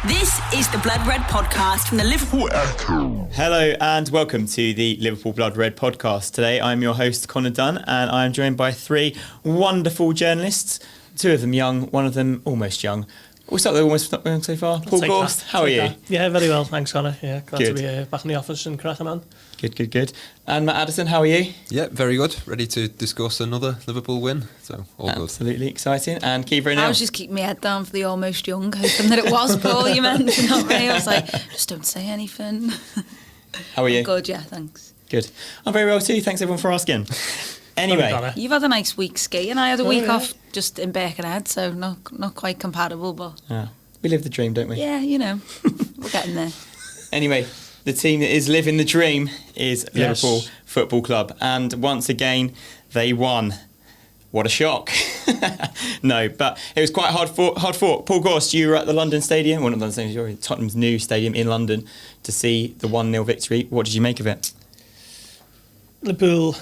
This is the Blood Red podcast from the Liverpool Echo. Hello and welcome to the Liverpool Blood Red podcast. Today I'm your host Connor Dunn and I'm joined by three wonderful journalists. Two of them young, one of them almost young. We'll start with almost young so far. Paul Gorst, how are you? Yeah, very well, thanks Connor. Yeah, glad Good. to be back in the office and cracking on. Good. And Matt Addison, how are you? Yeah, very good. Ready to discuss another Liverpool win. So all good. Absolutely exciting. And Caoimhe O'Neill. I was just keeping my head down for the almost young, hoping that it was Paul you meant, not me. I was like, just don't say anything. How are you? Good, yeah, thanks. Good. I'm very well too. Thanks everyone for asking. Anyway, You've had a nice week skiing. I had a week off just in Birkenhead, so not quite compatible, but we live the dream, don't we? yeah, we're getting there. Anyway, the team that is living the dream is Yes. Liverpool Football Club. And once again, they won. What a shock. No, but it was quite hard fought. Paul Gorst, you were at the London Stadium, well not London Stadium, sorry, Tottenham's new stadium in London to see the 1-0 victory. What did you make of it? Liverpool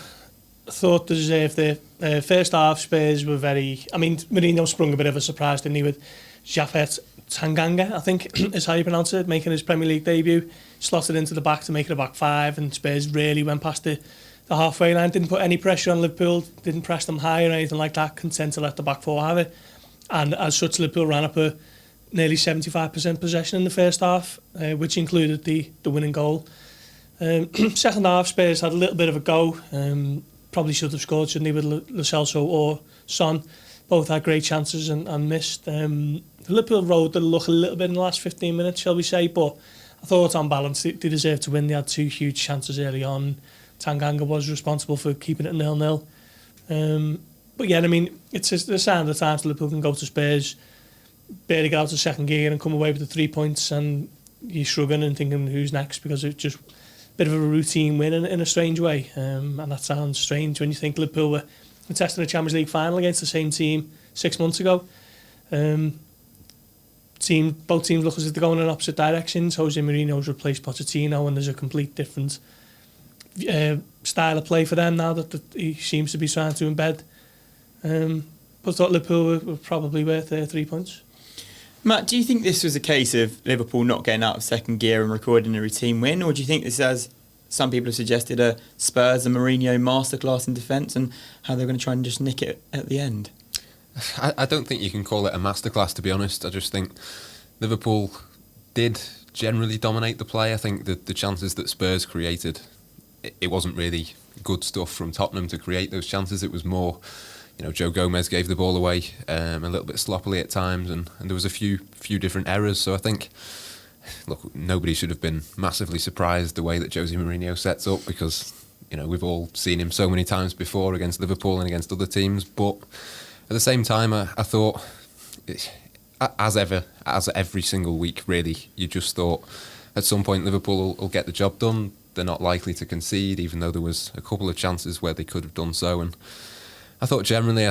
thought they deserved their first half. Spurs were Mourinho sprung a bit of a surprise, didn't he, with Japhet Tanganga, I think is how you pronounce it, making his Premier League debut, slotted into the back to make it a back five, and Spurs really went past the halfway line, didn't put any pressure on Liverpool, didn't press them high or anything like that, content to let the back four have it. And as such, Liverpool ran up a nearly 75% possession in the first half, which included the winning goal. Second half, Spurs had a little bit of a go, probably should have scored, shouldn't he, with Lo Celso or Son. Both had great chances and missed. Liverpool rode the luck a little bit in the last 15 minutes, shall we say, but I thought on balance they deserved to win. They had two huge chances early on. Tanganga was responsible for keeping it 0-0. But yeah, I mean, it's a sign of the times Liverpool can go to Spurs, barely get out of second gear and come away with the 3 points, and you're shrugging and thinking who's next, because it's just a bit of a routine win in a strange way. And that sounds strange when you think Liverpool were testing a Champions League final against the same team 6 months ago. Both teams look as if they're going in opposite directions. Jose Mourinho's replaced Pochettino, and there's a complete different style of play for them now that he seems to be trying to embed. But I thought Liverpool were probably worth 3 points. Matt, do you think this was a case of Liverpool not getting out of second gear and recording a routine win, or do you think this, as some people have suggested, a Spurs and Mourinho masterclass in defence and how they're going to try and just nick it at the end? I don't think you can call it a masterclass, to be honest. I just think Liverpool did generally dominate the play. I think the chances that Spurs created, it wasn't really good stuff from Tottenham to create those chances. It was more, Joe Gomez gave the ball away a little bit sloppily at times, and there was a few different errors. So I think, look, nobody should have been massively surprised the way that Jose Mourinho sets up, because we've all seen him so many times before against Liverpool and against other teams. But at the same time, I thought, as every single week, really, you just thought at some point Liverpool will get the job done. They're not likely to concede, even though there was a couple of chances where they could have done so. And I thought generally,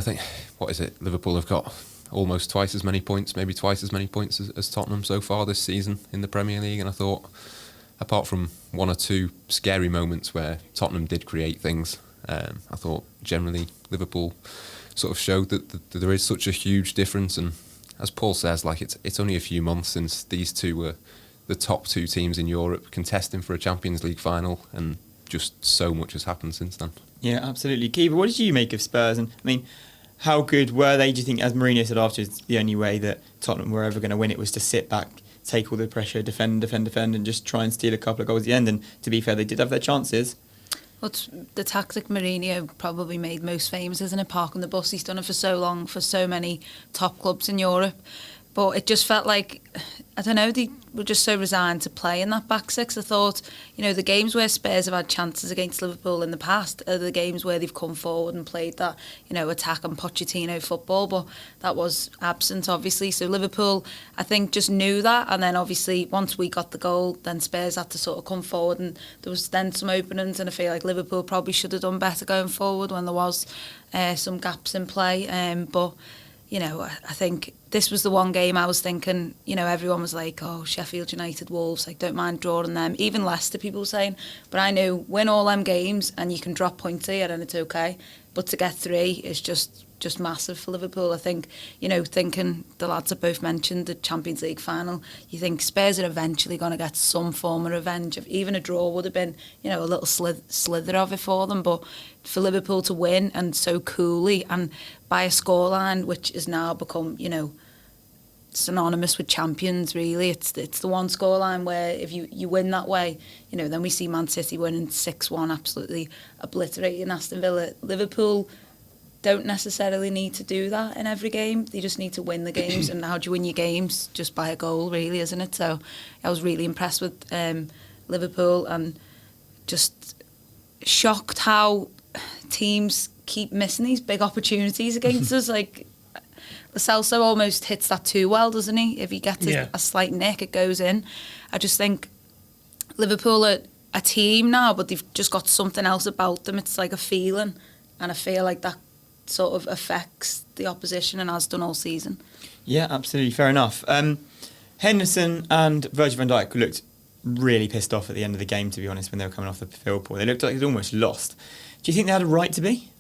Liverpool have got almost twice as many points, maybe twice as many points as Tottenham so far this season in the Premier League. And I thought, apart from one or two scary moments where Tottenham did create things, I thought generally Liverpool sort of showed that there is such a huge difference. And as Paul says, it's only a few months since these two were the top two teams in Europe contesting for a Champions League final, and just so much has happened since then. Yeah, absolutely. Caoimhe, what did you make of Spurs? And how good were they? Do you think, as Mourinho said afterwards, the only way that Tottenham were ever going to win it was to sit back, take all the pressure, defend, and just try and steal a couple of goals at the end? And to be fair, they did have their chances. Well, the tactic Mourinho probably made most famous, isn't it? Parking the bus. He's done it for so long, for so many top clubs in Europe. But it just felt like, I don't know, they were just so resigned to play in that back six. I thought, the games where Spurs have had chances against Liverpool in the past are the games where they've come forward and played that, attack and Pochettino football. But that was absent, obviously. So Liverpool, I think, just knew that. And then, obviously, once we got the goal, then Spurs had to sort of come forward. And there was then some openings. And I feel like Liverpool probably should have done better going forward when there was some gaps in play. But I think this was the one game I was thinking, everyone was like, oh, Sheffield United, Wolves, don't mind drawing them. Even Leicester, people were saying. But I knew, win all them games and you can drop points here and it's okay. But to get 3 is just just massive for Liverpool. I think, thinking the lads have both mentioned the Champions League final, you think Spurs are eventually going to get some form of revenge. Even a draw would have been, a little slither of it for them. But for Liverpool to win, and so coolly, and by a scoreline which has now become, synonymous with champions, really. It's the one scoreline where if you win that way, then we see Man City winning 6-1, absolutely obliterating Aston Villa. Liverpool don't necessarily need to do that in every game. They just need to win the games. And how do you win your games? Just by a goal, really, isn't it? So I was really impressed with Liverpool, and just shocked how teams keep missing these big opportunities against us. Like, Lo Celso almost hits that too well, doesn't he? If he gets a slight nick, it goes in. I just think Liverpool are a team now, but they've just got something else about them. It's like a feeling, and I feel like that sort of affects the opposition and has done all season. Yeah, absolutely. Fair enough. Henderson and Virgil van Dijk looked really pissed off at the end of the game, to be honest, when they were coming off the field. They looked like they'd almost lost. Do you think they had a right to be?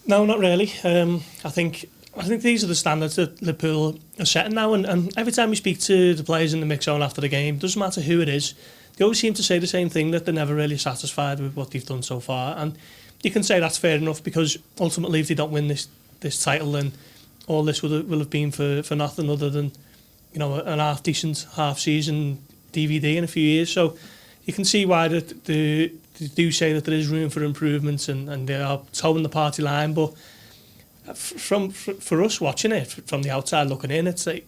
No, not really. I think these are the standards that Liverpool are setting now, and every time we speak to the players in the mix zone after the game, doesn't matter who it is, they always seem to say the same thing, that they're never really satisfied with what they've done so far. And you can say that's fair enough, because ultimately if they don't win this title, then all this will have been for nothing other than an half decent half season DVD in a few years. So you can see why they do say that there is room for improvements, and they are towing the party line. But for us watching it from the outside looking in, it's like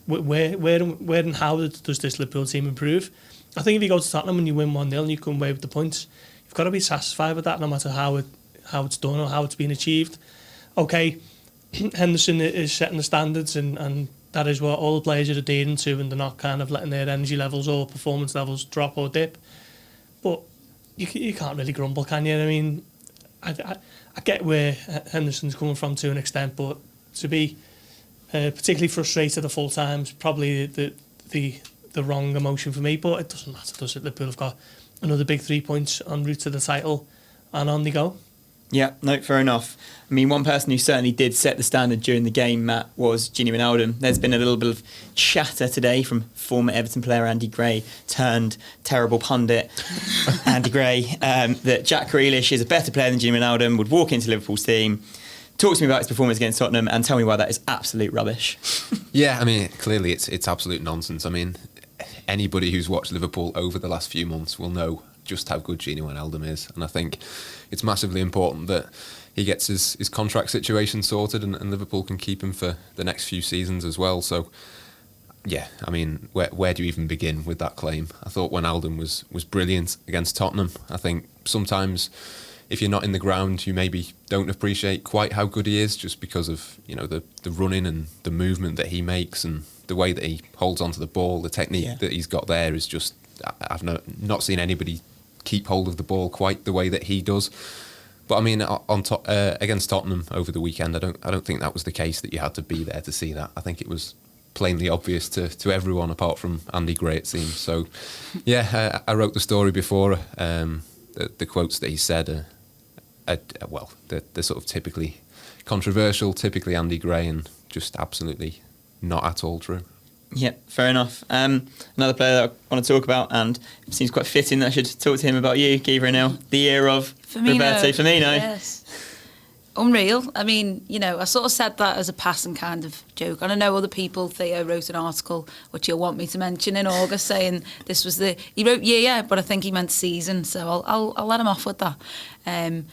where and how does this Liverpool team improve? I think if you go to Tottenham and you win 1-0 and you come away with the points, you've got to be satisfied with that, no matter how it's done or how it's been achieved. Okay, Henderson is setting the standards, and that is what all the players are adhering to, and they're not kind of letting their energy levels or performance levels drop or dip. But you can't really grumble, can you? I mean, I get where Henderson's coming from to an extent, but to be particularly frustrated at full time's probably the wrong emotion for me. But it doesn't matter, does it? Liverpool have got another big 3 points en route to the title, and on they go. Yeah, no, fair enough. I mean, one person who certainly did set the standard during the game, Matt, was Wijnaldum. There's been a little bit of chatter today from former Everton player Andy Gray turned terrible pundit Andy Gray, that Jack Grealish is a better player than Wijnaldum, would walk into Liverpool's team. Talk to me about his performance against Tottenham and tell me why that is absolute rubbish. Yeah, I mean, clearly it's absolute nonsense. I mean, anybody who's watched Liverpool over the last few months will know just how good Wijnaldum is, and I think it's massively important that he gets his contract situation sorted, and Liverpool can keep him for the next few seasons as well. So yeah, I mean, where do you even begin with that claim? I thought Wijnaldum was brilliant against Tottenham. I think sometimes if you're not in the ground, you maybe don't appreciate quite how good he is, just because of the running and the movement that he makes, and the way that he holds onto the ball. The technique that he's got there is just, I've not seen anybody keep hold of the ball quite the way that he does. But I mean, against Tottenham over the weekend, I don't think that was the case, that you had to be there to see that. I think it was plainly obvious to everyone apart from Andy Gray, it seems. So yeah, I wrote the story before. The quotes that he said they're sort of typically controversial, typically Andy Gray, and just absolutely not at all true. Yeah, fair enough. Another player that I want to talk about, and it seems quite fitting that I should talk to him about you, Caoimhe O'Neill, the year of Roberto Firmino. Yes. Unreal. I mean, I sort of said that as a passing kind of joke. And I know other people, Theo wrote an article, which you'll want me to mention in August, saying this was he wrote year, but I think he meant season. So I'll let him off with that.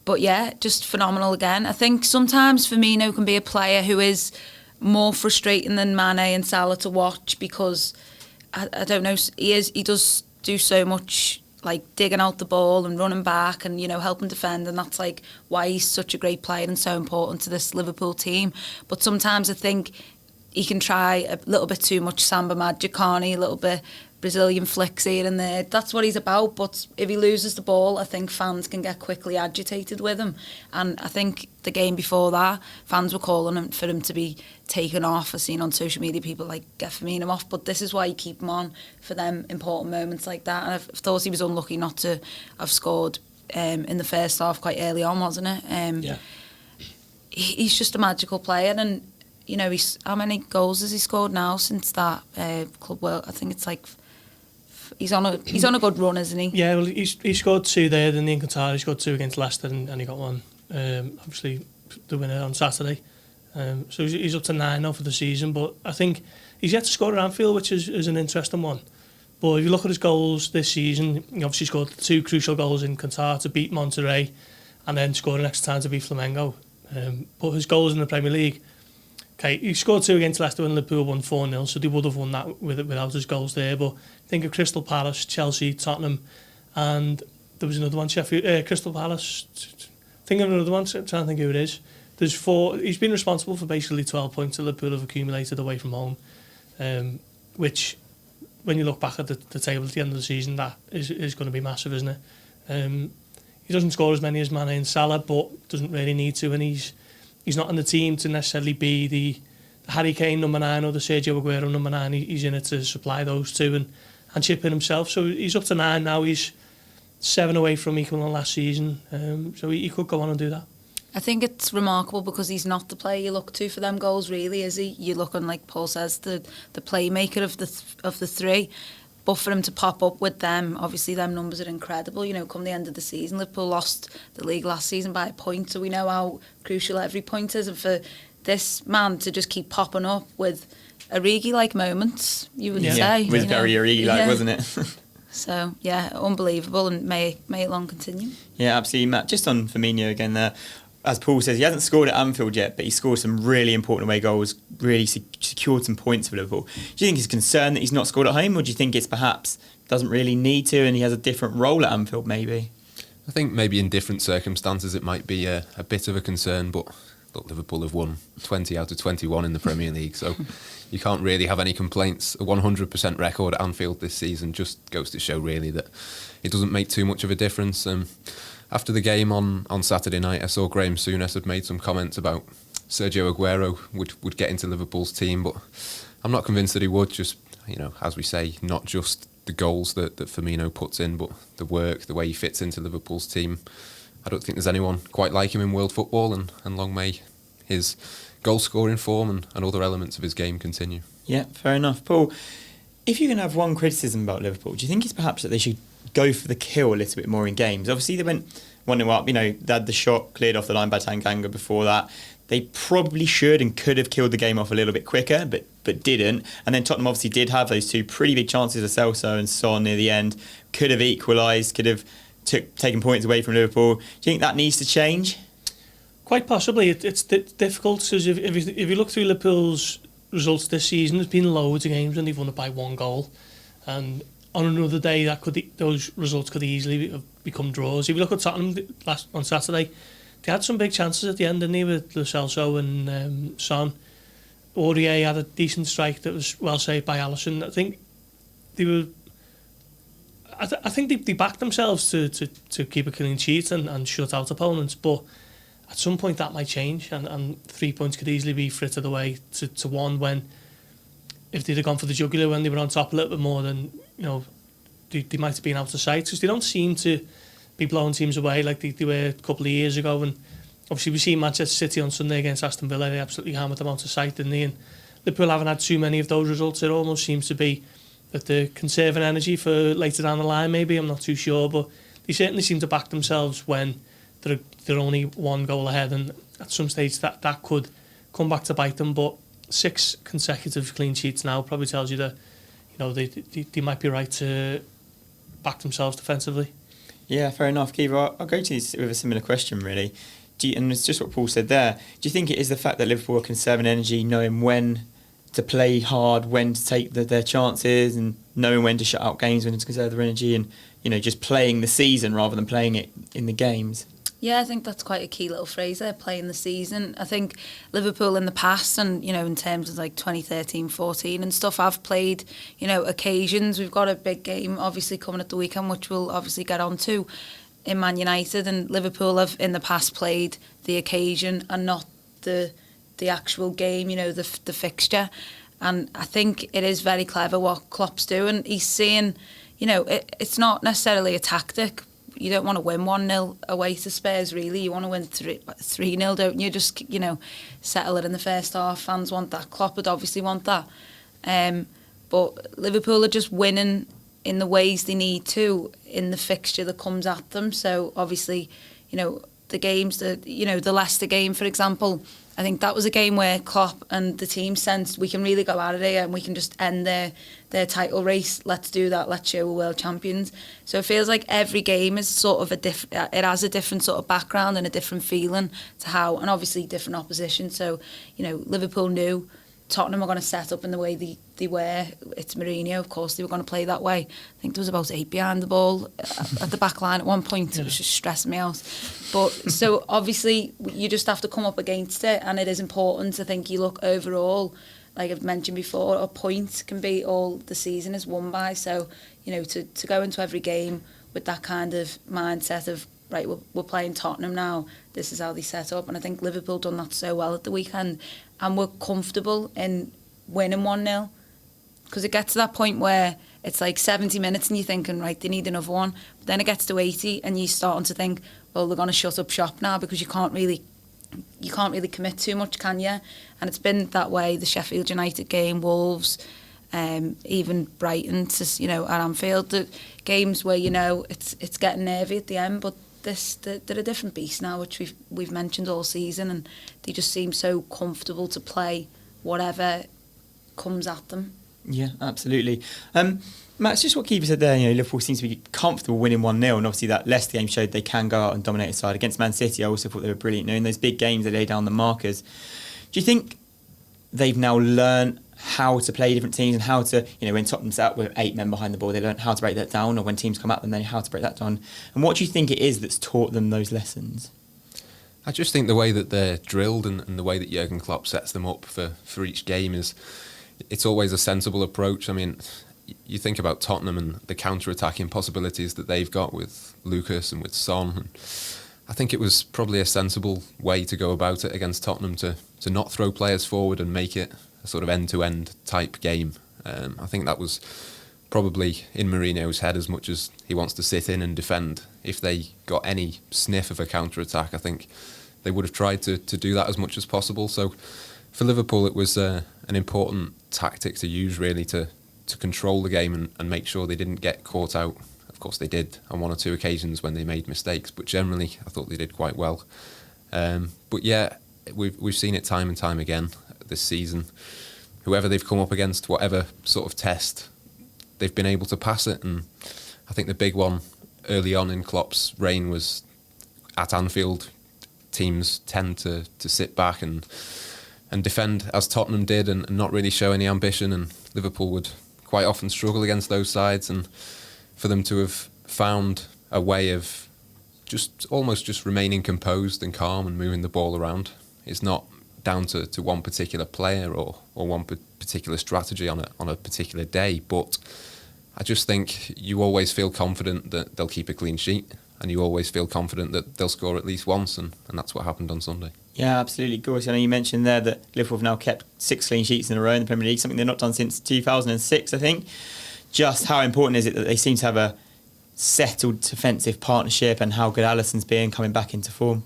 But yeah, just phenomenal again. I think sometimes Firmino can be a player who is more frustrating than Mane and Salah to watch, because I don't know, he does do so much, like digging out the ball and running back and helping defend, and that's like why he's such a great player and so important to this Liverpool team. But sometimes I think he can try a little bit too much Samba magic, can't he? A little bit Brazilian flicks here and there. That's what he's about. But if he loses the ball, I think fans can get quickly agitated with him. And I think the game before that, fans were calling for him to be taken off. I've seen on social media people like, get Firmino off. But this is why you keep him on, for them important moments like that. And I've thought he was unlucky not to have scored in the first half quite early on, wasn't it? Yeah. He's just a magical player, and you know, how many goals has he scored now since that Club World? I think it's like he's on a good run, isn't he? Yeah, well, he scored 2 there, then in Qatar he scored 2 against Leicester, and he got one, obviously the winner on Saturday. So he's up to 9 now for the season, but I think he's yet to score at Anfield, which is an interesting one. But if you look at his goals this season, he obviously scored 2 crucial goals in Qatar to beat Monterrey, and then scored an extra time to beat Flamengo. But his goals in the Premier League, okay, he scored 2 against Leicester when Liverpool won 4-0, so they would have won that without his goals there. But think of Crystal Palace, Chelsea, Tottenham, and there was another one, Sheffield, Crystal Palace. Think of another one, I'm trying to think who it is. There's 4. He's been responsible for basically 12 points that Liverpool have accumulated away from home, which, when you look back at the table at the end of the season, that is going to be massive, isn't it? He doesn't score as many as Mane and Salah, but doesn't really need to, and he's not in the team to necessarily be the Harry Kane number 9 or the Sergio Aguero number 9. He's in it to supply those 2 and chip in himself. So he's up to 9 now. He's 7 away from equaling last season, so he could go on and do that. I think it's remarkable because he's not the player you look to for them goals, really, is he? You're looking, like Paul says, the playmaker of the 3. But for him to pop up with them, obviously them numbers are incredible. You know, come the end of the season, Liverpool lost the league last season by a point, so we know how crucial every point is. And for this man to just keep popping up with Origi-like moments, you would say. It was very Origi-like, wasn't it? So, yeah, unbelievable, and may it long continue. Yeah, absolutely, Matt. Just on Firmino again there. As Paul says, he hasn't scored at Anfield yet, but he scored some really important away goals, really secured some points for Liverpool. Do you think he's concerned that he's not scored at home, or do you think it's perhaps doesn't really need to and he has a different role at Anfield maybe? I think maybe in different circumstances it might be a bit of a concern, but look, Liverpool have won 20 out of 21 in the Premier League, so you can't really have any complaints. A 100% record at Anfield this season just goes to show really that it doesn't make too much of a difference. After the game on Saturday night, I saw Graham Souness had made some comments about Sergio Aguero would get into Liverpool's team, but I'm not convinced that he would. Just, you know, as we say, not just the goals that Firmino puts in, but the work, the way he fits into Liverpool's team. I don't think there's anyone quite like him in world football, and long may his goal-scoring form and other elements of his game continue. Yeah, fair enough. Paul, if you can have one criticism about Liverpool, do you think it's perhaps that they should go for the kill a little bit more in games? Obviously, they went 1-0 up, you know, they had the shot cleared off the line by Tanganga before that. They probably should and could have killed the game off a little bit quicker, but didn't. And then Tottenham obviously did have those 2 pretty big chances of Celso and Son near the end. Could have equalised, could have taken points away from Liverpool. Do you think that needs to change? Quite possibly. It's difficult, because if you look through Liverpool's results this season, there's been loads of games when they've won it by 1 goal. And on another day, those results could easily have become draws. If you look at Tottenham on Saturday, they had some big chances at the end, didn't they, with Lo Celso and Son. Aurier had a decent strike that was well saved by Alisson. I think they backed themselves to keep a clean sheet and shut out opponents, but at some point that might change, and 3 points could easily be frittered away to 1 when, if they'd have gone for the jugular when they were on top a little bit more, then, you know, they might have been out of sight, because they don't seem to be blowing teams away like they were a couple of years ago. And obviously we see Manchester City on Sunday against Aston Villa, they absolutely hammered them out of sight, didn't they? And Liverpool haven't had too many of those results. It almost seems to be that they're conserving energy for later down the line, maybe, I'm not too sure, but they certainly seem to back themselves when they're only 1 goal ahead, and at some stage that could come back to bite them. But 6 consecutive clean sheets now probably tells you that, you know, they might be right to back themselves defensively. Yeah, fair enough. Kiva, I'll go to you with a similar question, really. And it's just what Paul said there. Do you think it is the fact that Liverpool are conserving energy, knowing when to play hard, when to take their chances, and knowing when to shut out games, when to conserve their energy, and, you know, just playing the season rather than playing it in the games? Yeah, I think that's quite a key little phrase there, playing the season. I think Liverpool in the past, and, you know, in terms of like 2013-14 and stuff, have played, you know, occasions. We've got a big game obviously coming at the weekend, which we'll obviously get on to, in Man United, and Liverpool have in the past played the occasion and not the actual game, you know, the fixture. And I think it is very clever what Klopp's doing. He's saying, you know, it's not necessarily a tactic. you don't want to win 1-0 away to Spurs, really. You want to win 3-0, don't you? Just, settle it in the first half. Fans want that. Klopp would obviously want that. But Liverpool are just winning in the ways they need to in the fixture that comes at them. So obviously, the games, the Leicester game, for example, I think that was a game where Klopp and the team sensed we can really go at it here and we can just end their title race. Let's do that. Let's show we're world champions. So it feels like every game is sort of it has a different sort of background and a different feeling to how, and obviously different opposition. So, Liverpool knew Tottenham were going to set up in the way they were. It's Mourinho, of course, they were going to play that way. I think there was about 8 behind the ball at the back line at one point. It was just stressing me out. But so obviously you just have to come up against it, and it is important. I think you look overall, like I've mentioned before, a point can be all the season is won by. So, to go into every game with that kind of mindset of, right, we're playing Tottenham now, this is how they set up. And I think Liverpool done that so well at the weekend, and we're comfortable in winning 1-0, because it gets to that point where it's like 70 minutes and you're thinking, right, they need another one. But then it gets to 80 and you're starting to think, well, they're going to shut up shop now, because you can't really commit too much, can you? And it's been that way. The Sheffield United game, Wolves, even Brighton, at Anfield, the games where it's getting nervy at the end, but they're a different beast now, which we've mentioned all season, and they just seem so comfortable to play whatever comes at them. Yeah, absolutely. Matt, it's just what Keeper said there. Liverpool seems to be comfortable winning 1-0, and obviously that Leicester game showed they can go out and dominate a side. Against Man City, I also thought they were brilliant. In those big games, they lay down the markers. Do you think they've now learned how to play different teams and how to, when Tottenham's out with 8 men behind the ball, they learn how to break that down, or when teams come at them, they know how to break that down? And what do you think it is that's taught them those lessons? I just think the way that they're drilled and the way that Jurgen Klopp sets them up for each game it's always a sensible approach. I mean, you think about Tottenham and the counter-attacking possibilities that they've got with Lucas and with Son. And I think it was probably a sensible way to go about it against Tottenham, to not throw players forward and make it a sort of end-to-end type game. I think that was probably in Mourinho's head as much as he wants to sit in and defend. If they got any sniff of a counter-attack, I think they would have tried to do that as much as possible. So for Liverpool, it was an important tactic to use, really, to control the game and make sure they didn't get caught out. Of course, they did on 1 or 2 occasions when they made mistakes, but generally, I thought they did quite well. But yeah, we've seen it time and time again this season. Whoever they've come up against, whatever sort of test, they've been able to pass it. And I think the big one early on in Klopp's reign was at Anfield. Teams tend to sit back and defend as Tottenham did and not really show any ambition, and Liverpool would quite often struggle against those sides. And for them to have found a way of almost remaining composed and calm and moving the ball around, it's not down to one particular player or one particular strategy on a particular day, but I just think you always feel confident that they'll keep a clean sheet, and you always feel confident that they'll score at least once, and that's what happened on Sunday. Yeah, absolutely. Gorst, I know you mentioned there that Liverpool have now kept 6 clean sheets in a row in the Premier League, something they've not done since 2006, I think. Just how important is it that they seem to have a settled defensive partnership, and how good Alisson's been coming back into form?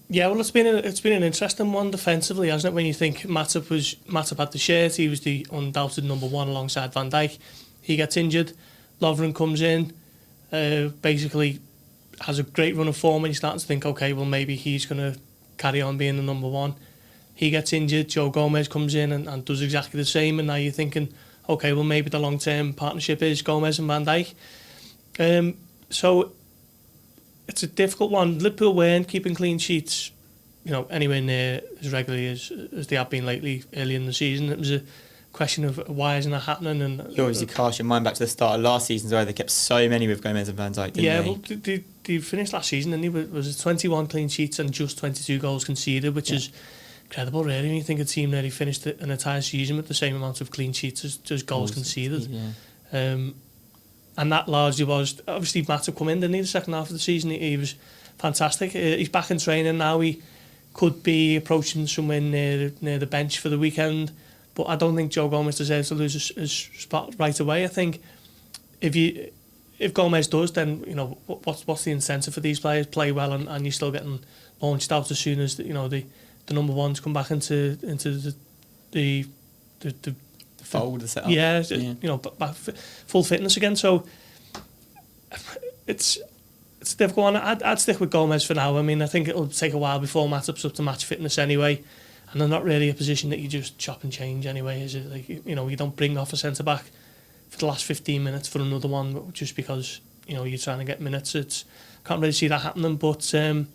Yeah, well, it's been an interesting one defensively, hasn't it? When you think Matip had the shirt, he was the undoubted number 1 alongside Van Dijk. He gets injured, Lovren comes in, basically has a great run of form, and you're starting to think, okay, well, maybe he's going to carry on being the number 1. He gets injured, Joe Gomez comes in and does exactly the same, and now you're thinking, okay, well, maybe the long-term partnership is Gomez and Van Dijk. So it's a difficult one. Liverpool weren't keeping clean sheets, anywhere near as regularly as they have been lately early in the season. It was a question of why isn't that happening? And you obviously cast your mind back to the start of last season, where they kept so many with Gomez and Van Dijk, didn't they? Yeah, well, they finished last season, and it was 21 clean sheets and just 22 goals conceded, which is incredible, really. When you think a team nearly finished an entire season with the same amount of clean sheets as goals conceded. Yeah. And that largely was, obviously, Matip come in, didn't he, the second half of the season? He was fantastic. He's back in training now. He could be approaching somewhere near the bench for the weekend, but I don't think Joe Gomez deserves to lose his spot right away. I think if if Gomez does, then what's the incentive for these players? Play well and you're still getting launched out as soon as the number ones come back into the fold, the setup. Yeah. Back full fitness again. So it's difficult. I'd stick with Gomez for now. I mean, I think it'll take a while before Matip's up to match fitness anyway, and they're not really a position that you just chop and change anyway, is it? Like, you don't bring off a centre back for the last 15 minutes for another one just because you're trying to get minutes. Can't really see that happening. But there's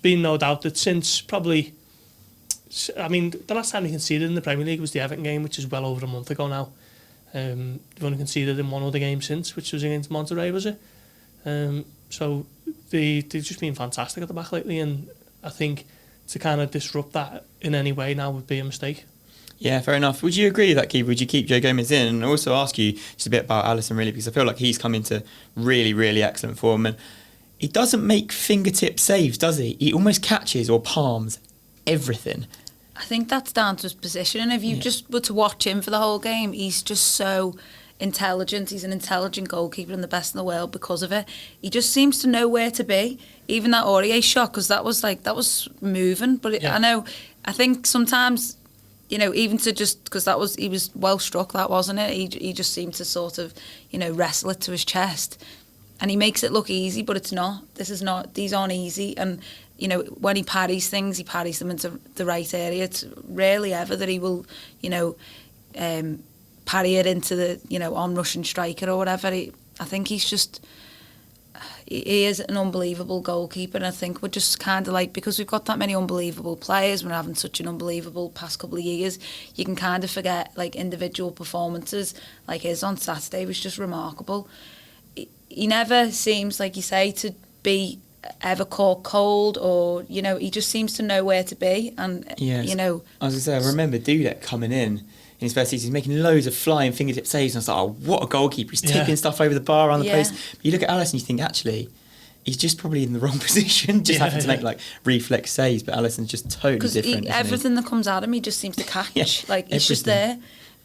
been no doubt that since probably, I mean, the last time he conceded in the Premier League was the Everton game, which is well over a month ago now. They've only conceded in one other game since, which was against Monterrey, was it? So they've just been fantastic at the back lately, and I think to kind of disrupt that in any way now would be a mistake. Yeah, fair enough. Would you agree with that, Keith? Would you keep Joe Gomez in? And also ask you just a bit about Alisson, really, because I feel like he's come into really, really excellent form, and he doesn't make fingertip saves, does he? He almost catches or palms everything. I think that's down to his position, and if you just were to watch him for the whole game, he's just so intelligent. He's an intelligent goalkeeper and the best in the world because of it. He just seems to know where to be. Even that Aurier shot, because that was moving. But I think sometimes, even to just, because he was well struck, that wasn't it. He just seemed to sort of, wrestle it to his chest, and he makes it look easy, but it's not. These aren't easy. And when he parries things, he parries them into the right area. It's rarely ever that he will, parry it into the, on-rushing striker or whatever. I think he is an unbelievable goalkeeper, and I think we're just kind of like, because we've got that many unbelievable players, we're having such an unbelievable past couple of years, you can kind of forget like individual performances. Like his on Saturday was just remarkable. He never seems, like you say, to be ever caught cold, or he just seems to know where to be. And I was gonna say, I remember Dudek coming in his first season, he's making loads of flying fingertip saves, and I was like, oh, what a goalkeeper, he's tipping stuff over the bar around the post. But you look at Alisson, you think, actually, he's just probably in the wrong position, just having to make like reflex saves, but Alisson's just totally different. Everything that comes at him, he just seems to catch. He's everything. Just there.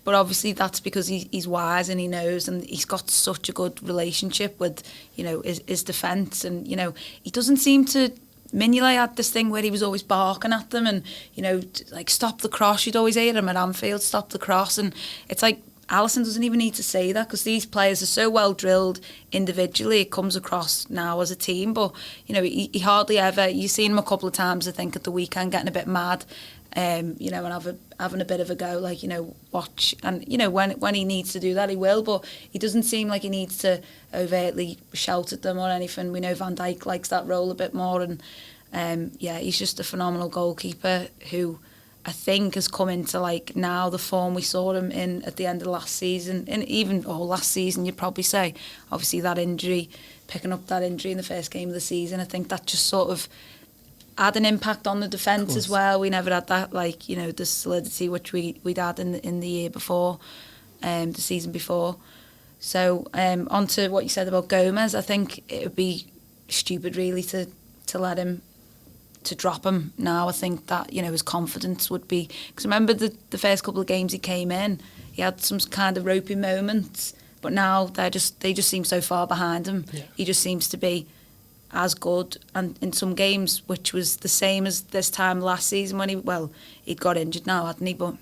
But obviously that's because he's wise and he knows, and he's got such a good relationship with, his defence, and, he doesn't seem to. Mignolet had this thing where he was always barking at them and, like, stop the cross. You'd always hear him at Anfield, stop the cross. And it's like, Alisson doesn't even need to say that, because these players are so well drilled individually. It comes across now as a team. But, he hardly ever, you've seen him a couple of times, I think, at the weekend, getting a bit mad, and having a bit of a go, like, watch. And, when he needs to do that, he will. But he doesn't seem like he needs to overtly shout at them or anything. We know Van Dijk likes that role a bit more. And, he's just a phenomenal goalkeeper who I think has come into, like, now the form we saw him in at the end of last season. And even last season, you'd probably say. Obviously, that injury, picking up that injury in the first game of the season, I think that just sort of had an impact on the defence as well. We never had that, like, the solidity which we'd had in the year before, the season before. So on to what you said about Gomez, I think it would be stupid really to let him, to drop him now. I think that, his confidence would be, because remember the first couple of games he came in, he had some kind of ropey moments, but now they just seem so far behind him. He just seems to be as good, and in some games, which was the same as this time last season when he'd got injured now, hadn't he? But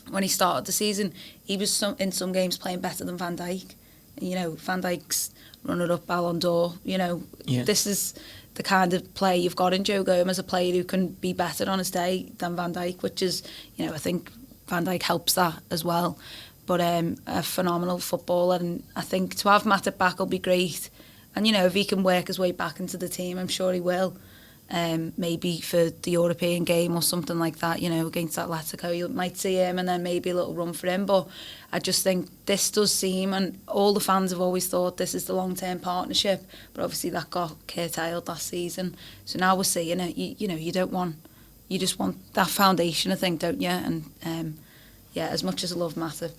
when he started the season, he was in some games playing better than Van Dijk. Van Dijk's runner-up Ballon d'Or. This is the kind of play you've got in Joe Gomez, a player who can be better on his day than Van Dijk, which is, I think Van Dijk helps that as well. But a phenomenal footballer, and I think to have Matip back will be great. And, if he can work his way back into the team, I'm sure he will. Maybe for the European game or something like that, against Atletico, you might see him and then maybe a little run for him. But I just think this does seem, and all the fans have always thought this is the long-term partnership, but obviously that got curtailed last season. So now we're seeing it. You just want that foundation, I think, don't you? And as much as I love Matip,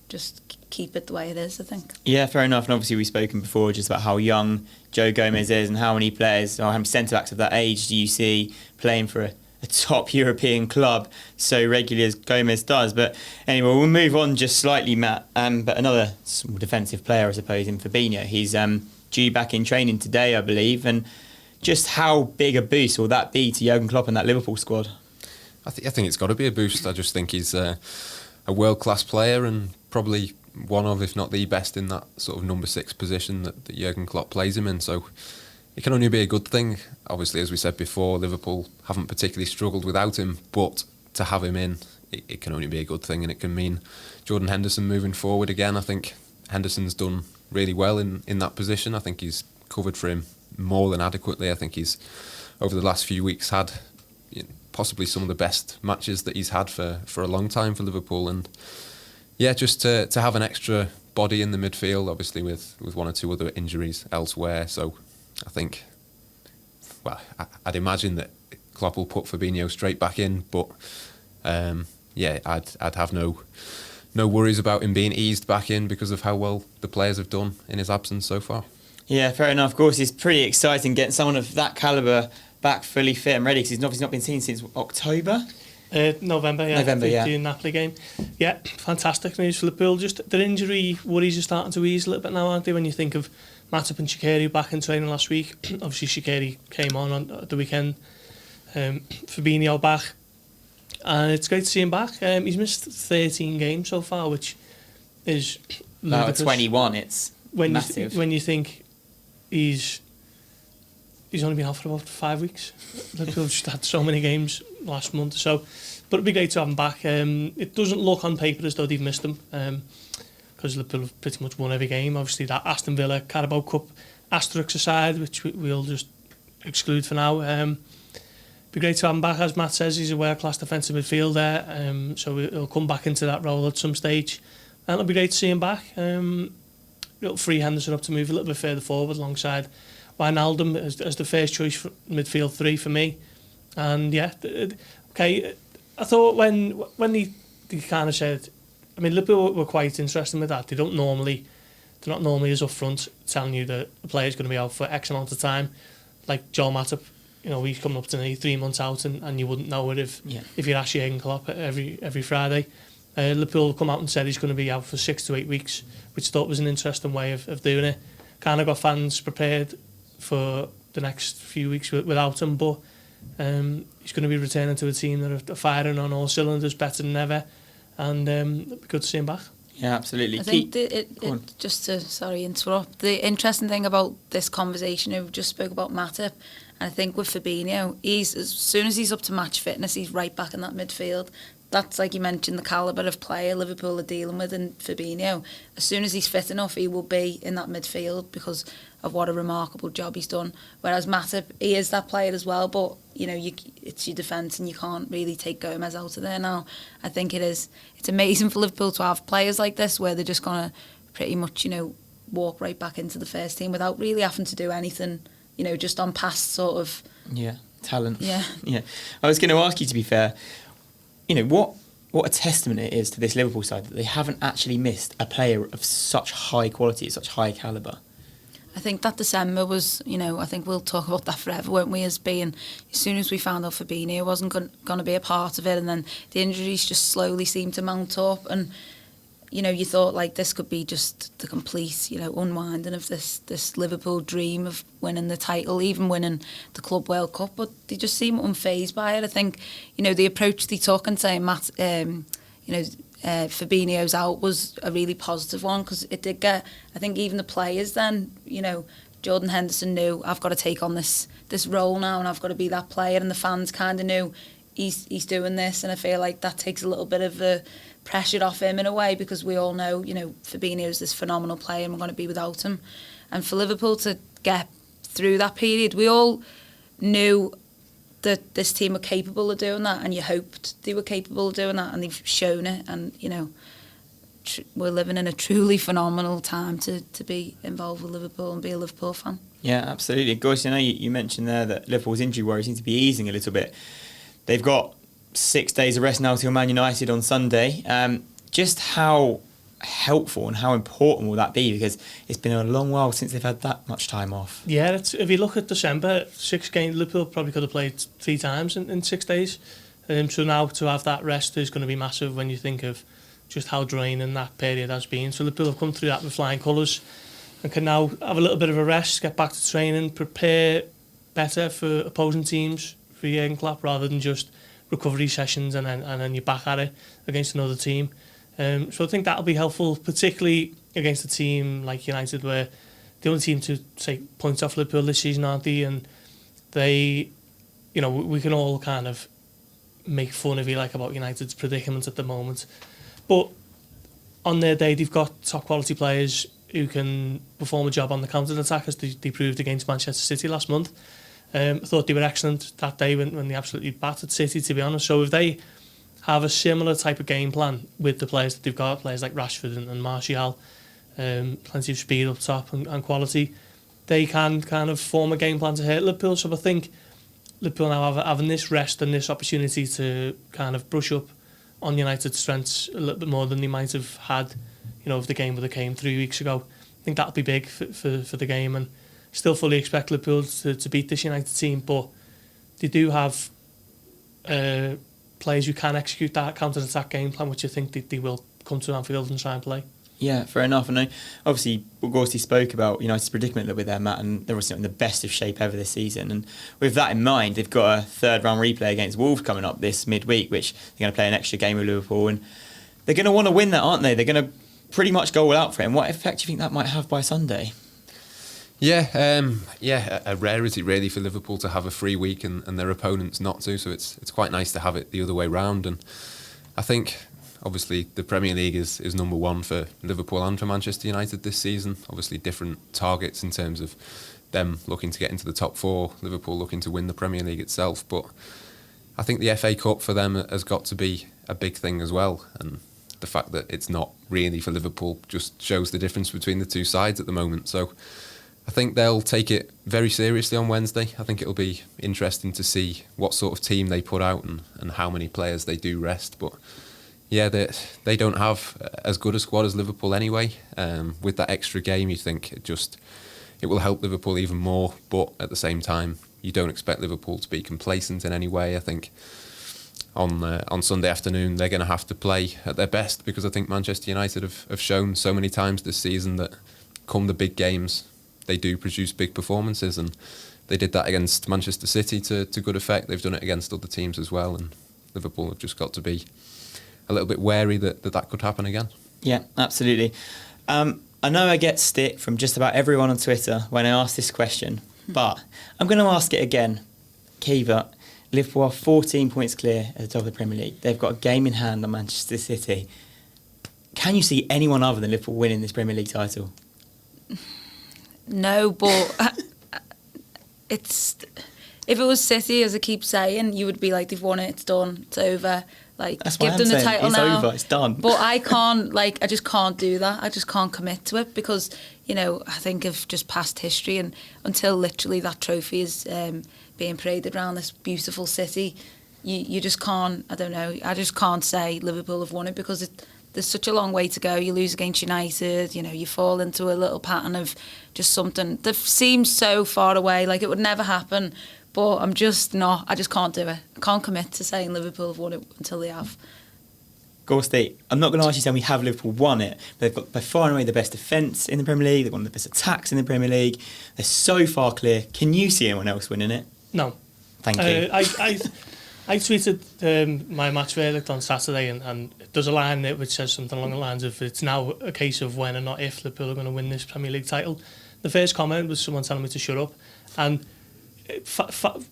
just keep it the way it is, I think. Yeah, fair enough. And obviously we've spoken before just about how young Joe Gomez is and how many players, or how many centre-backs of that age do you see playing for a top European club so regularly as Gomez does. But anyway, we'll move on just slightly, Matt. But another small defensive player, I suppose, in Fabinho. He's due back in training today, I believe. And just how big a boost will that be to Jurgen Klopp and that Liverpool squad? I think it's got to be a boost. I just think he's a world-class player and probably one of, if not the best, in that sort of number 6 position that Jurgen Klopp plays him in. So it can only be a good thing. Obviously, as we said before, Liverpool haven't particularly struggled without him, but to have him in, it can only be a good thing, and it can mean Jordan Henderson moving forward again. I think Henderson's done really well in that position. I think he's covered for him more than adequately. I think he's, over the last few weeks, had possibly some of the best matches that he's had for a long time for Liverpool. And yeah, just to have an extra body in the midfield, obviously with one or two other injuries elsewhere. So I think, well, I'd imagine that Klopp will put Fabinho straight back in, but yeah, I'd have no worries about him being eased back in because of how well the players have done in his absence so far. Yeah, fair enough. Of course, it's pretty exciting getting someone of that calibre back fully fit and ready, because he's obviously not been seen since October. November, the Napoli game. Yeah, fantastic news for Liverpool. Just the injury worries are starting to ease a little bit now, aren't they? When you think of Matip and Shaqiri back in training last week. Obviously, Shaqiri came on the weekend. Fabinho back, and it's great to see him back. He's missed 13 games so far, which is ludicrous. 21. It's massive. When you think he's only been out for about 5 weeks. Liverpool just had so many games last month, so. But it'd be great to have him back. It doesn't look on paper as though they've missed him, because Liverpool have pretty much won every game. Obviously, that Aston Villa Carabao Cup asterisk aside, which we'll just exclude for now. Be great to have him back. As Matt says, he's a world-class defensive midfielder, so he'll come back into that role at some stage, and it'll be great to see him back. It'll free Henderson up to move a little bit further forward alongside Wijnaldum as the first choice for midfield 3 for me. And yeah, okay, I thought when they kind of said, I mean, Liverpool were quite interested with that. They're not normally as upfront telling you that the player's going to be out for X amount of time. Like Joel Matip, he's coming up to nearly 3 months out, and you wouldn't know it if you're actually Jurgen Klopp every Friday. Liverpool come out and said he's going to be out for 6 to 8 weeks, which I thought was an interesting way of doing it. Kind of got fans prepared for the next few weeks without him, but he's going to be returning to a team that are firing on all cylinders better than ever, and it'll be good to see him back. Yeah, absolutely. I think just to interrupt, the interesting thing about this conversation, we just spoke about Matip, and I think with Fabinho, as soon as he's up to match fitness, he's right back in that midfield. That's, like you mentioned, the calibre of player Liverpool are dealing with, and Fabinho, as soon as he's fit enough, he will be in that midfield because of what a remarkable job he's done. Whereas Matip, he is that player as well, but it's your defence and you can't really take Gomez out of there now. I think it's amazing for Liverpool to have players like this where they're just going to pretty much, walk right back into the first team without really having to do anything, just on past sort of... Yeah, talent. Yeah. I was going to ask you, to be fair, what a testament it is to this Liverpool side that they haven't actually missed a player of such high quality, such high calibre. I think that December was, I think we'll talk about that forever, won't we, as being, as soon as we found out Fabinho wasn't going to be a part of it, and then the injuries just slowly seemed to mount up, and, you thought, like, this could be just the complete, unwinding of this Liverpool dream of winning the title, even winning the Club World Cup, but they just seem unfazed by it. I think, the approach they took and saying, Fabinho's out was a really positive one, because it did get, I think even the players then, Jordan Henderson knew, I've got to take on this role now and I've got to be that player, and the fans kind of knew he's doing this, and I feel like that takes a little bit of the pressure off him in a way, because we all know, Fabinho's this phenomenal player and we're going to be without him. And for Liverpool to get through that period, we all knew that this team were capable of doing that, and you hoped they were capable of doing that, and they've shown it. And we're living in a truly phenomenal time to be involved with Liverpool and be a Liverpool fan. Yeah, absolutely. Gorst, you mentioned there that Liverpool's injury worry seems to be easing a little bit. They've got 6 days of rest now till Man United on Sunday. Just how helpful and how important will that be? Because it's been a long while since they've had that much time off. Yeah, if you look at December, 6 games, Liverpool probably could have played 3 times in 6 days. So now to have that rest is going to be massive when you think of just how draining that period has been. So Liverpool have come through that with flying colours and can now have a little bit of a rest, get back to training, prepare better for opposing teams for Jurgen Klopp rather than just recovery sessions and then you're back at it against another team. So I think that'll be helpful, particularly against a team like United, where the only team to take points off Liverpool this season, aren't they? And they, you know, we can all kind of make fun, if you like, about United's predicament at the moment. But on their day, they've got top quality players who can perform a job on the counter-attack, as they proved against Manchester City last month. I thought they were excellent that day when they absolutely battered City, to be honest. So if they have a similar type of game plan with the players that they've got, players like Rashford and Martial, plenty of speed up top and quality, they can kind of form a game plan to hurt Liverpool. So I think Liverpool now having this rest and this opportunity to kind of brush up on United's strengths a little bit more than they might have had, you know, if the game would have came 3 weeks ago. I think that'll be big for the game, and still fully expect Liverpool to beat this United team, but they do have players who can execute that counter-attack game plan, which I think they will come to Anfield and try and play. Yeah, fair enough. And obviously, Gorst spoke about United's predicament a little bit there, Matt, and they're obviously in the best of shape ever this season. And with that in mind, they've got a third-round replay against Wolves coming up this midweek, which they're going to play an extra game with Liverpool. And they're going to want to win that, aren't they? They're going to pretty much go all out for it. And what effect do you think that might have by Sunday? Yeah, a rarity really for Liverpool to have a free week and their opponents not to. So it's quite nice to have it the other way round. And I think obviously the Premier League is number one for Liverpool and for Manchester United this season. Obviously different targets in terms of them looking to get into the top 4, Liverpool looking to win the Premier League itself. But I think the FA Cup for them has got to be a big thing as well. And the fact that it's not really for Liverpool just shows the difference between the two sides at the moment. So I think they'll take it very seriously on Wednesday. I think it'll be interesting to see what sort of team they put out and how many players they do rest. But yeah, they don't have as good a squad as Liverpool anyway. With that extra game, you think it will help Liverpool even more. But at the same time, you don't expect Liverpool to be complacent in any way. I think on Sunday afternoon they're going to have to play at their best, because I think Manchester United have shown so many times this season that come the big games, they do produce big performances, and they did that against Manchester City to good effect. They've done it against other teams as well, and Liverpool have just got to be a little bit wary that could happen again. Yeah, absolutely. I know I get stick from just about everyone on Twitter when I ask this question, but I'm going to ask it again. Kiva, Liverpool are 14 points clear at the top of the Premier League. They've got a game in hand on Manchester City. Can you see anyone other than Liverpool winning this Premier League title? No, but it's, if it was City, as I keep saying, you would be like, they've won it, it's done, it's over. Like, that's give them the title it's now. It's over, it's done. But I can't, I just can't do that. I just can't commit to it because, I think of just past history, and until literally that trophy is being paraded around this beautiful city, you just can't, I don't know, I just can't say Liverpool have won it, because there's such a long way to go. You lose against United, you fall into a little pattern of just something that seems so far away, like it would never happen. But I'm just not, I just can't do it. I can't commit to saying Liverpool have won it until they have. Gorst, I'm not going to ask you to tell me have Liverpool won it, but they've got by far and away the best defence in the Premier League, they've got one of the best attacks in the Premier League. They're so far clear. Can you see anyone else winning it? No. Thank you. I tweeted my match verdict on Saturday, and there's a line there which says something along the lines of, it's now a case of when and not if Liverpool are going to win this Premier League title. The first comment was someone telling me to shut up, and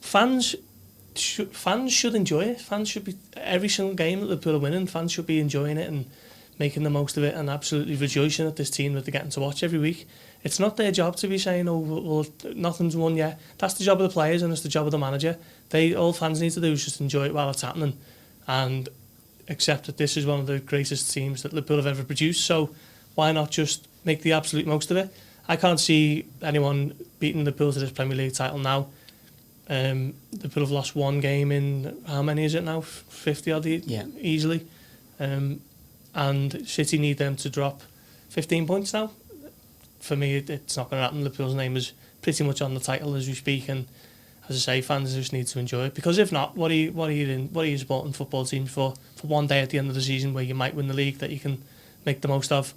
fans should enjoy it. Fans should be, every single game that Liverpool are winning, fans should be enjoying it and making the most of it and absolutely rejoicing at this team that they're getting to watch every week. It's not their job to be saying, well, nothing's won yet. That's the job of the players, and it's the job of the manager. All fans need to do is just enjoy it while it's happening and accept that this is one of the greatest teams that Liverpool have ever produced. So why not just make the absolute most of it? I can't see anyone beating Liverpool to this Premier League title now. Liverpool have lost one game in, how many is it now? 50 odd easily. And and City need them to drop 15 points now. For me, it's not going to happen. Liverpool's name is pretty much on the title as we speak, and as I say, fans just need to enjoy it, because if not, what are you supporting football teams for one day at the end of the season where you might win the league that you can make the most of?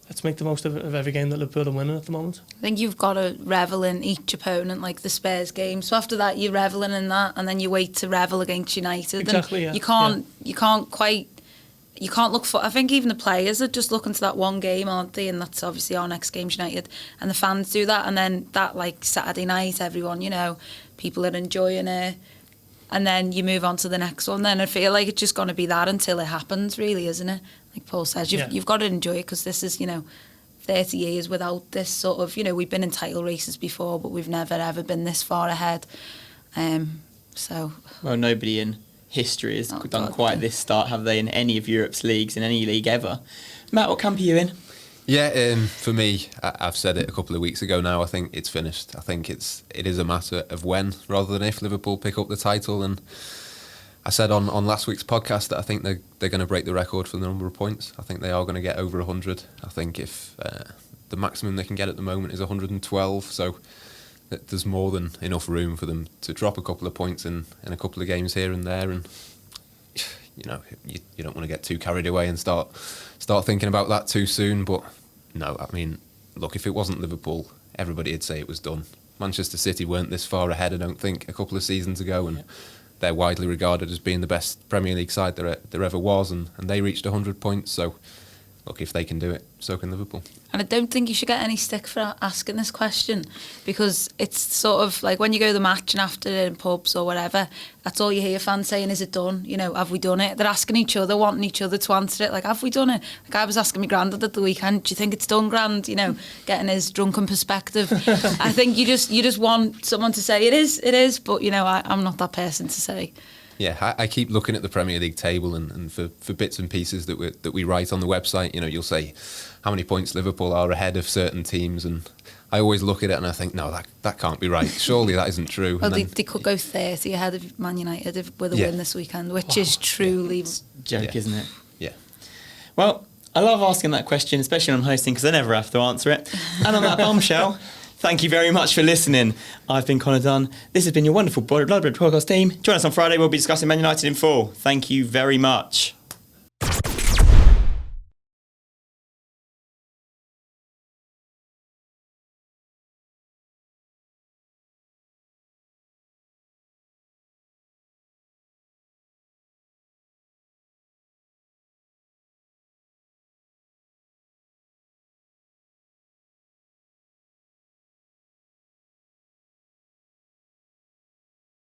Let's make the most of every game that Liverpool are winning at the moment. I think you've got to revel in each opponent, like the Spurs game. So after that, you're reveling in that, and then you wait to revel against United. Exactly. And Yeah. you can't look for. I think even the players are just looking to that one game, aren't they? And that's obviously our next game's United, and the fans do that. And then that, like, Saturday night, everyone, people are enjoying it, and then you move on to the next one. Then I feel like it's just going to be that until it happens, really, isn't it? Like Paul says, you've got to enjoy it, because this is 30 years without this sort of, we've been in title races before, but we've never ever been this far ahead. Well, nobody in history has done quite this start, have they, in any of Europe's leagues, in any league ever. Matt, what camp are you in? Yeah, for me, I've said it a couple of weeks ago now, I think it's finished. I think it is a matter of when rather than if Liverpool pick up the title. And I said on last week's podcast that I think they're going to break the record for the number of points. I think they are going to get over 100. I think if the maximum they can get at the moment is 112, so there's more than enough room for them to drop a couple of points in a couple of games here and there. And you don't want to get too carried away and start thinking about that too soon. But no, I mean, look, if it wasn't Liverpool, everybody would say it was done. Manchester City weren't this far ahead, I don't think, a couple of seasons ago, and they're widely regarded as being the best Premier League side there ever was, and they reached 100 points. So, look, if they can do it, so can Liverpool. And I don't think you should get any stick for asking this question, because it's sort of like when you go to the match and after in pubs or whatever, that's all you hear fans saying, is it done? Have we done it? They're asking each other, wanting each other to answer it, like, have we done it? Like, I was asking my granddad at the weekend, do you think it's done, Grand? Getting his drunken perspective. I think you just want someone to say it is, but I'm not that person to say. Yeah, I keep looking at the Premier League table, and for bits and pieces that we write on the website, you'll say how many points Liverpool are ahead of certain teams, and I always look at it and I think, no, that can't be right. Surely that isn't true. Well, they could go 30 ahead of Man United with a win this weekend, which is truly... Joke, isn't it? Yeah. Well, I love asking that question, especially on hosting, because I never have to answer it. And on that bombshell, thank you very much for listening. I've been Connor Dunn. This has been your wonderful Blood Red podcast team. Join us on Friday. We'll be discussing Man United in full. Thank you very much.